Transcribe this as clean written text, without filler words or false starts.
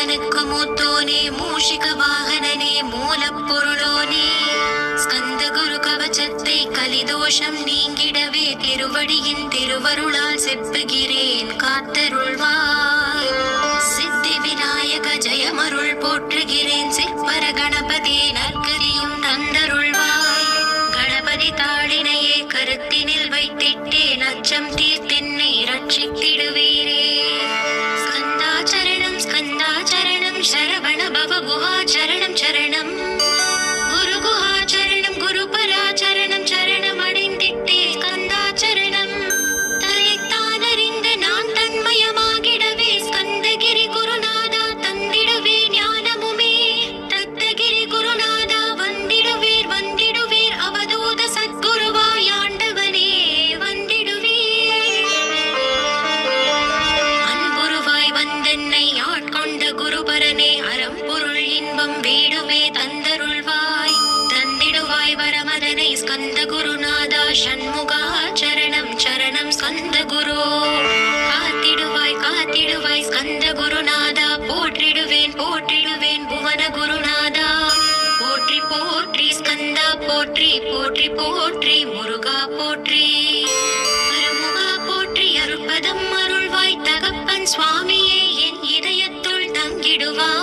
முருகனுக்கு மூத்தோனே மூஷிக வாகனனே மூலப்பொருளோனே ஸ்கந்த குரு கவச்சத்தை கலிதோஷம் நீங்கிடவே திருவடியின் திருவருளால் செப்புகிறேன் காத்தருள்வாய். சித்தி விநாயக ஜெயமருள் போற்றுகிறேன் சிற்பர கணபதி நற்கதியும் தந்தருள்வாய். கணபதி தாளினையே கருத்தினில் வைத்திட்டேன் அச்சம் தீர்த்தென்னை ரட்சித்திடுவீரே. ஸ்கந்தாச்சரணம் ஸ்கந்தாச்சரணம் சரவண பவ குஹாச்சரணம் சரணம் குரு குஹாச்சரணம் குரு பராச்சரணம் சரணம் அடைந்திட்டே ஸ்கந்தாச்சரணம். தன்னைத்தானறிந்து நான் தன்மயமாகிடவே ஸ்கந்தகிரி குருநாதா தந்திடுவே ஞானமுமே. தத்தகிரி குருநாதா வந்திடுவீர் வந்திடுவீர் அவதூத சத்குருவாய் ஆண்டவனே வந்திடுவீர். அன்புருவாய் வந்தென்னை ஆட்கொண்ட குருபரனே அறம்பொருள் இன்பம் வீடுமே தந்தருள்வாய். தந்திடுவாய் வரமதனை ஸ்கந்த குருநாதா ஷண்முகா சரணம் சரணம் ஸ்கந்த குரு. காத்திடுவாய் காத்திடுவாய் ஸ்கந்த குருநாதா போற்றிடுவேன் போற்றிடுவேன் புவன குருநாதா. போற்றி போற்றி ஸ்கந்தா போற்றி போற்றி போற்றி முருகா போற்றி. அருமுகா போற்றி அருட்பதம் அருள்வாய் தகப்பன் சுவாமியே என் இதயத்துள் தங்கிடுவாய்.